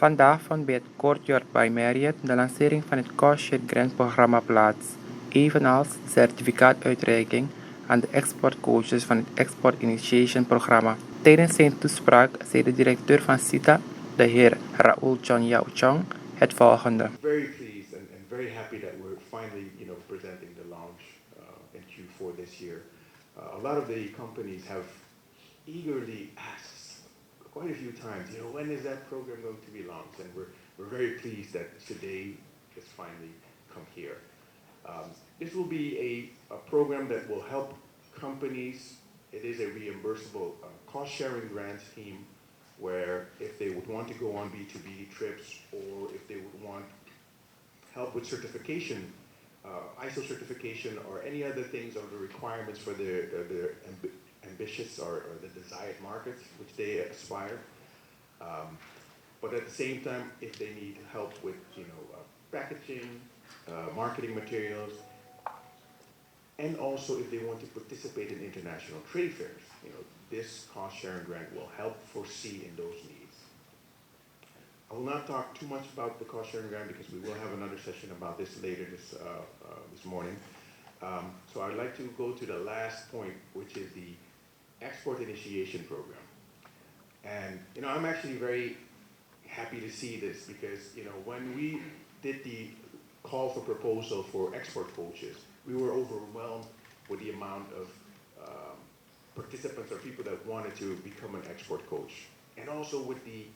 Vandaag vond bij het Courtyard by Marriott de lancering van het Cost-Share Grant-programma plaats, evenals de certificaatuitreiking aan de exportcoaches van het Export Initiation programma. Tijdens zijn toespraak zei de directeur van CITA, de heer Raoul Chon Yao Chong, het volgende. Very pleased and very happy that we're finally, presenting the launch in Q4 this year. A lot of the companies have eagerly asked quite a few times, when is that program going to be launched? And we're very pleased that today has finally come here. This will be a program that will help companies. It is a reimbursable cost-sharing grant scheme where if they would want to go on B2B trips or if they would want help with certification, ISO certification or any other things or the requirements for the ambitious or the desired markets which they aspire. But at the same time, if they need help with packaging, marketing materials, and also if they want to participate in international trade fairs, this cost-sharing grant will help foresee in those needs. I will not talk too much about the cost-sharing grant because we will have another session about this later this morning. So I'd like to go to the last point, which is the Export Initiation Program. And I'm actually very happy to see this because when we did the call for proposal for export coaches, we were overwhelmed with the amount of participants or people that wanted to become an export coach, and also with the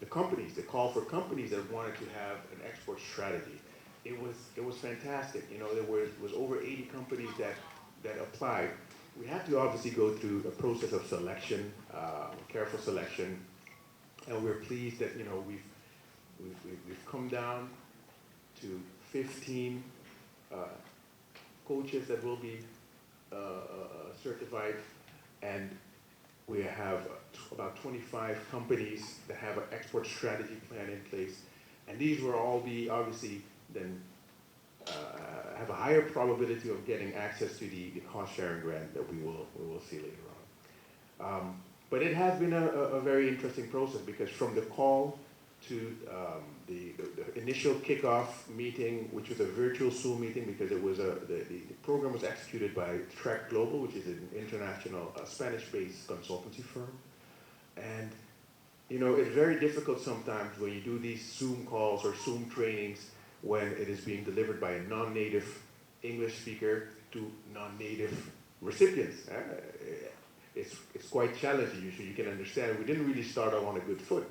companies, the call for companies that wanted to have an export strategy. It was fantastic. There was over 80 companies that applied. We had to obviously go through a process of selection, careful selection, and we're pleased that we've come down to 15 coaches that will be certified, and we have about 25 companies that have an export strategy plan in place, and these will all be obviously then have a higher probability of getting access to the cost-sharing grant that we will see later on. But it has been a very interesting process because from the call to the initial kickoff meeting, which was a virtual Zoom meeting because it was the program was executed by Track Global, which is an international Spanish-based consultancy firm. And it's very difficult sometimes when you do these Zoom calls or Zoom trainings when it is being delivered by a non-native English speaker to non-native recipients. It's quite challenging. You can understand we didn't really start out on a good foot.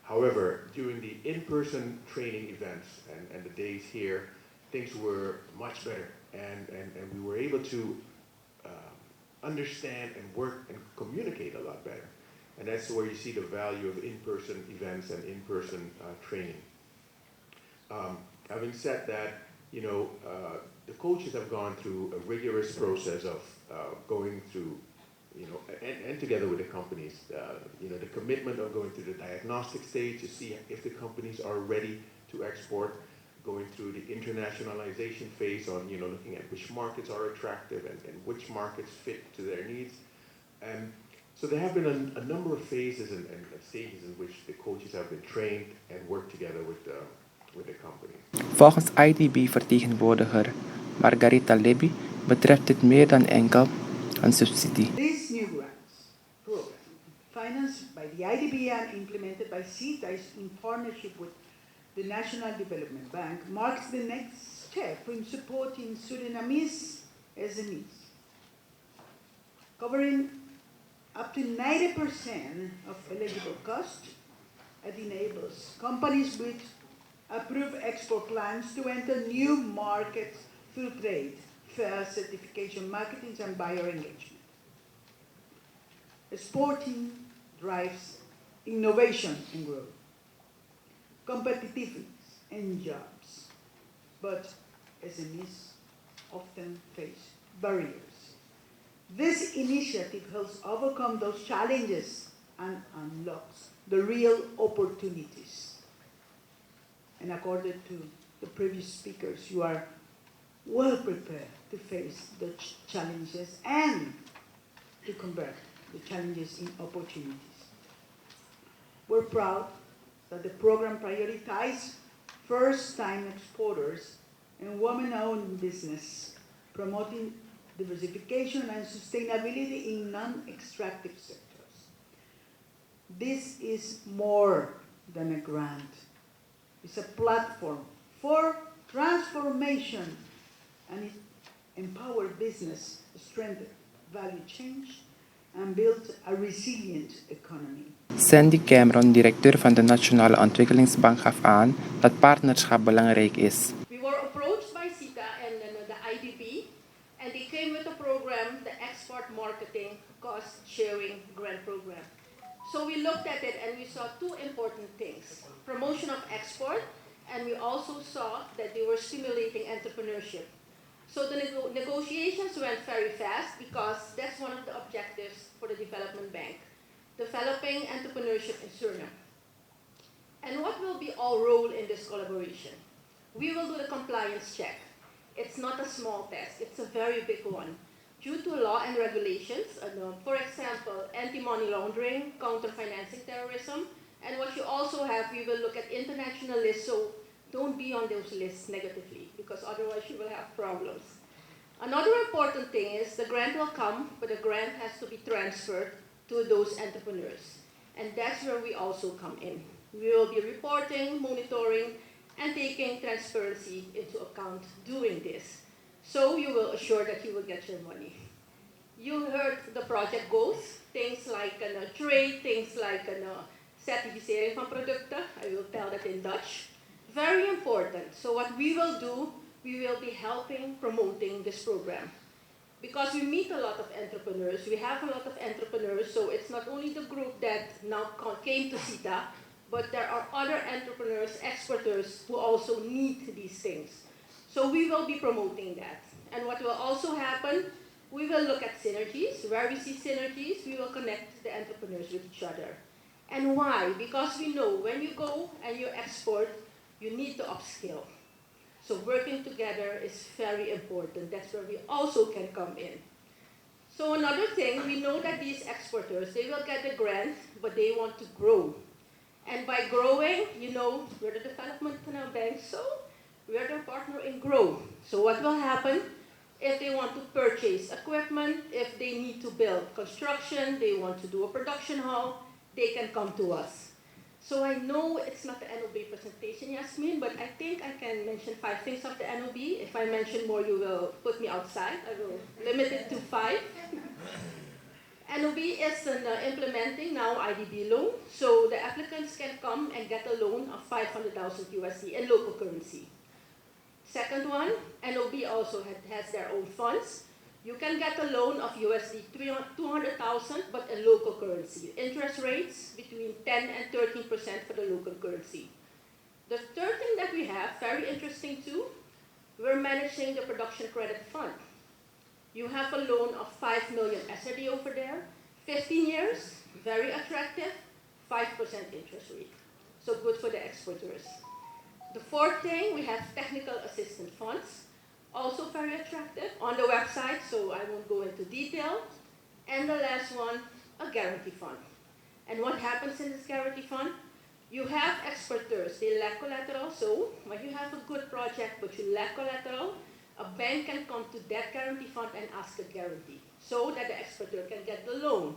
However, during the in-person training events and the days here, things were much better, and we were able to understand and work and communicate a lot better. And that's where you see the value of in-person events and in-person training. Having said that, the coaches have gone through a rigorous process of going through, and together with the companies, the commitment of going through the diagnostic stage to see if the companies are ready to export, going through the internationalization phase on, looking at which markets are attractive and which markets fit to their needs. And so there have been a number of phases and stages in which the coaches have been trained and worked together with the company. Volgens IDB-vertegenwoordiger Margarita Libby betreft dit meer dan enkel een subsidie. This new grants program, financed by the IDB and implemented by CITA in partnership with the National Development Bank, marks the next step in supporting Surinamese SMEs, covering up to 90% of eligible cost. It enables companies with approved export plans to enter new markets through trade, fair certification, marketing, and buyer engagement. Exporting drives innovation and growth, competitiveness and jobs, but SMEs often face barriers. This initiative helps overcome those challenges and unlocks the real opportunities. And according to the previous speakers, you are well prepared to face the challenges and to convert the challenges in opportunities. We're proud that the program prioritizes first-time exporters and women-owned business, promoting diversification and sustainability in non-extractive sectors. This is more than a grant. It's a platform for transformation, and it empowers business, strengthens value change, and builds a resilient economy. Sandy Cameron, directeur van de Nationale Ontwikkelingsbank, gaf aan dat partnerschap belangrijk is. We were approached by CETA and the IDB, and they came with a program, the Export Marketing Cost Sharing Grant Program. So we looked at it and we saw two important things: promotion of export, and we also saw that they were stimulating entrepreneurship. So the negotiations went very fast because that's one of the objectives for the Development Bank, developing entrepreneurship in Suriname. And what will be our role in this collaboration? We will do the compliance check. It's not a small test, it's a very big one. Due to law and regulations, for example, anti-money laundering, counter-financing terrorism, and what you also have, we will look at international lists, so don't be on those lists negatively, because otherwise you will have problems. Another important thing is the grant will come, but the grant has to be transferred to those entrepreneurs. And that's where we also come in. We will be reporting, monitoring, and taking transparency into account doing this. So you will assure that you will get your money. You heard the project goals, things like trade, things like certificering van producten. I will tell that in Dutch. Very important. So what we will do, we will be helping promoting this program. Because we meet a lot of entrepreneurs, we have a lot of entrepreneurs, so it's not only the group that now came to CETA, but there are other entrepreneurs, exporters who also need these things. So we will be promoting that. And what will also happen, we will look at synergies. Where we see synergies, we will connect the entrepreneurs with each other. And why? Because we know when you go and you export, you need to upskill. So working together is very important. That's where we also can come in. So another thing, we know that these exporters, they will get the grant, but they want to grow. And by growing, you know, we're the development bank, so we're their partner in growth. So what will happen if they want to purchase equipment, if they need to build construction, they want to do a production hall, they can come to us. So I know it's not the NOB presentation, Yasmin, but I think I can mention 5 things of the NOB. If I mention more, you will put me outside. I will limit it to 5. NOB is implementing now IDB loan, so the applicants can come and get a loan of 500,000 USD in local currency. Second one, NOB also has their own funds. You can get a loan of USD 200,000, but in local currency. Interest rates between 10 and 13% for the local currency. The third thing that we have, very interesting too, we're managing the production credit fund. You have a loan of 5 million SRD over there, 15 years, very attractive, 5% interest rate. So good for the exporters. The fourth thing, we have technical assistance funds, also very attractive on the website, so I won't go into detail. And the last one, a guarantee fund. And what happens in this guarantee fund? You have exporters, they lack collateral, so when you have a good project but you lack collateral, a bank can come to that guarantee fund and ask a guarantee so that the exporter can get the loan.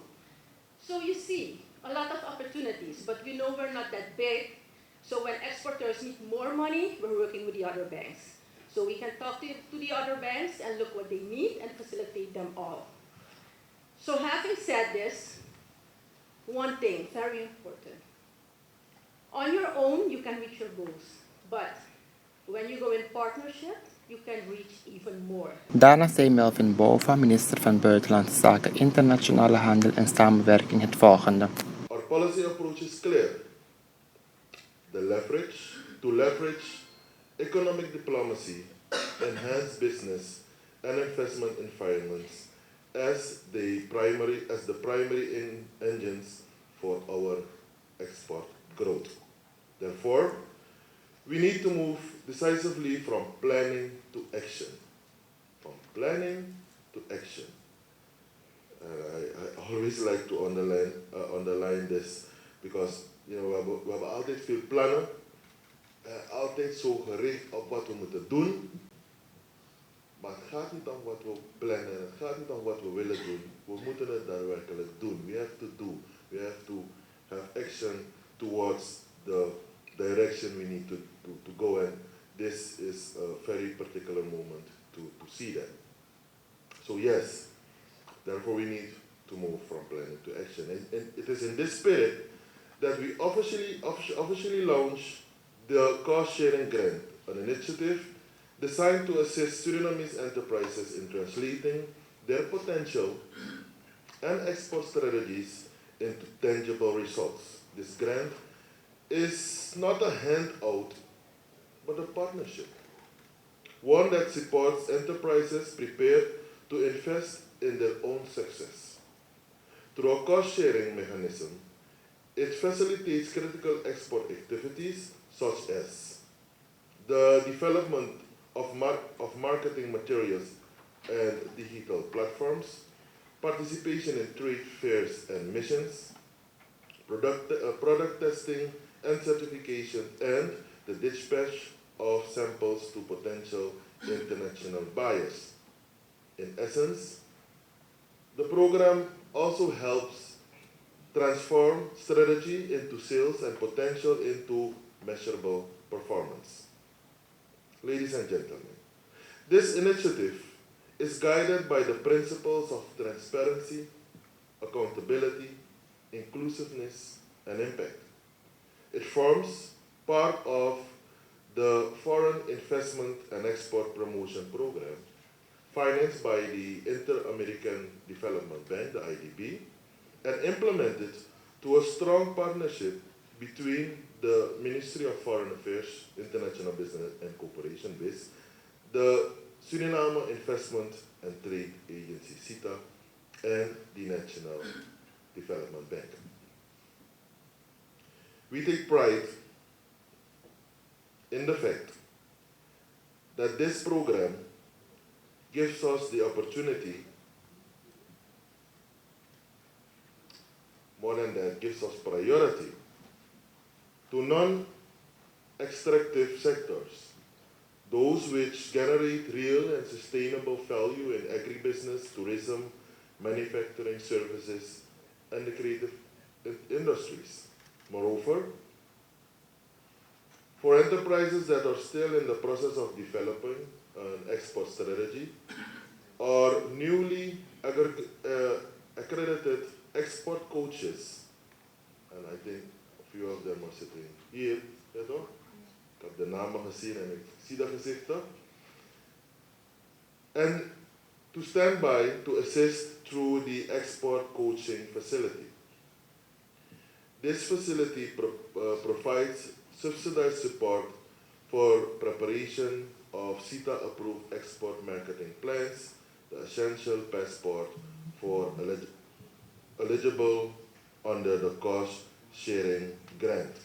So you see, a lot of opportunities, but we know we're not that big. So when exporters need more money, we're working with the other banks. So we can talk to the other banks and look what they need and facilitate them all. So having said this, one thing, very important. On your own, you can reach your goals. But when you go in partnership, you can reach even more. Daarna zei Melvin Bova, minister van Buitenlandse Zaken, Internationale Handel en Samenwerking, het volgende. Our policy approach is clear. To leverage economic diplomacy, enhance business and investment environments as the primary engines for our export growth. Therefore, we need to move decisively from planning to action. From planning to action. I always like to underline this because we hebben altijd veel plannen, altijd zo gericht op wat we moeten doen. Maar het gaat niet om wat we plannen, het gaat niet om wat we willen doen. We moeten het daadwerkelijk doen. We have to do. We have to have action towards the direction we need to go, and this is a very particular moment to see that. So yes, therefore we need to move from planning to action. And it is in this spirit that we officially launch the Cost Sharing Grant, an initiative designed to assist Surinamese enterprises in translating their potential and export strategies into tangible results. This grant is not a handout, but a partnership, one that supports enterprises prepared to invest in their own success. Through a cost-sharing mechanism, it facilitates critical export activities such as the development of marketing materials and digital platforms, participation in trade fairs and missions, product testing and certification, and the dispatch of samples to potential international buyers. In essence, the program also helps transform strategy into sales and potential into measurable performance. Ladies and gentlemen, this initiative is guided by the principles of transparency, accountability, inclusiveness, and impact. It forms part of the Foreign Investment and Export Promotion Program, financed by the Inter-American Development Bank, the IDB, and implemented to a strong partnership between the Ministry of Foreign Affairs, International Business and Cooperation, BIS, the Suriname Investment and Trade Agency, SITA, and the National Development Bank. We take pride in the fact that this program gives us the opportunity, more than that, gives us priority to non-extractive sectors, those which generate real and sustainable value in agribusiness, tourism, manufacturing, services, and the creative industries. Moreover, for enterprises that are still in the process of developing an export strategy or newly accredited export coaches, and I think a few of them are sitting hier, ja toch? Ik heb de namen gezien en ik zie de gezichten. And to stand by to assist through the export coaching facility. This facility provides subsidized support for preparation of CETA-approved export marketing plans, the essential passport for eligible under the cost-sharing grant.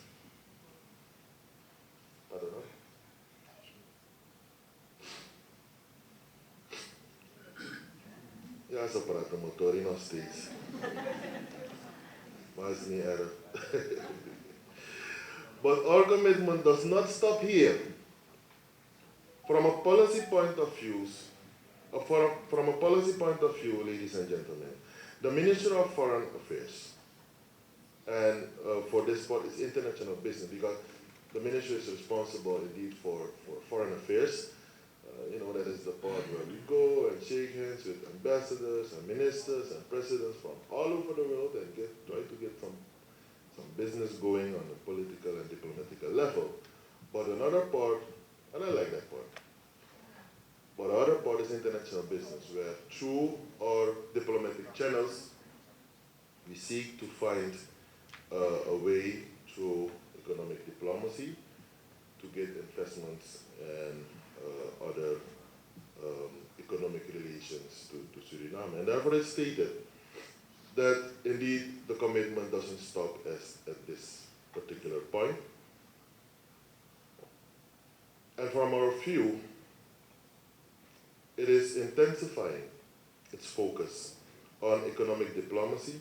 I don't know. Ja, ze praten motorie nog steeds. Maar het is niet erg. But our commitment does not stop here. From a policy point of view, ladies and gentlemen, the Ministry of Foreign Affairs, and for this part it's international business, because the ministry is responsible indeed for foreign affairs. That is the part where we go and shake hands with ambassadors and ministers and presidents from all over the world and try to get some business going on a political and diplomatic level. But another part, and I like that part, but the other part is international business, where through our diplomatic channels, we seek to find a way through economic diplomacy to get investments and other economic relations to Suriname. And therefore it's stated that indeed the commitment doesn't stop at this particular point. And from our view, it is intensifying its focus on economic diplomacy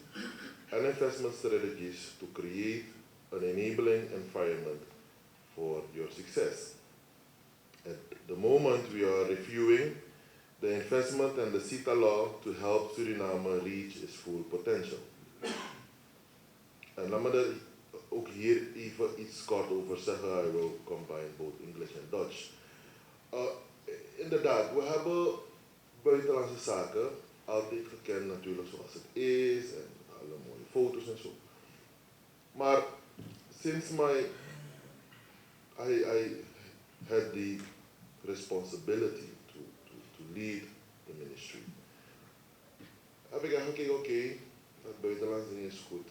and investment strategies to create an enabling environment for your success. At the moment, we are reviewing the investment and the CETA law to help Suriname reach its full potential. En laat me er ook hier even iets kort over zeggen. I will combine both English and Dutch. Inderdaad, we hebben buitenlandse zaken altijd gekend natuurlijk zoals het is en alle mooie foto's en zo. Maar sinds I had the responsibility to lead the ministry, heb ik eigenlijk gekeken, oké, dat buitenlands ding is goed.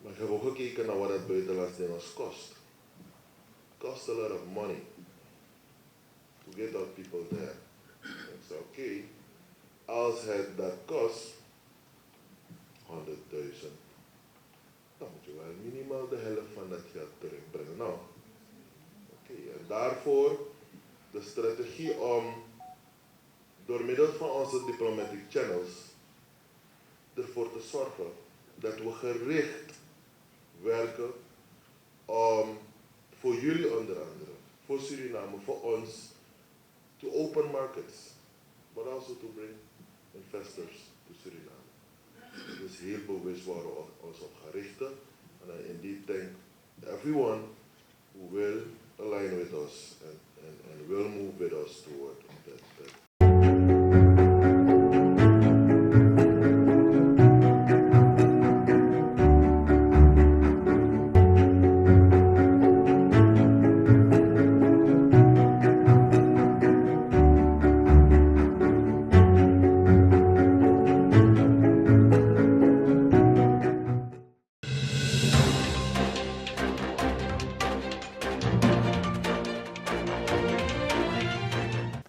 Maar ik heb ook gekeken naar wat het buitenlands ding ons kost. It costs a lot of money to get our people there. En ik zei, oké, als het dat kost 100.000, dan moet je wel minimaal de helft van dat geld terugbrengen. Nou, oké, en daarvoor de strategie om door middel van onze diplomatic channels ervoor te zorgen dat we gericht werken om voor jullie onder andere, voor Suriname, voor ons, to open markets, but also to bring investors to Suriname. Dus heel bewust waar we ons op gaan richten. And I indeed thank everyone who will align with us and will move with us toward that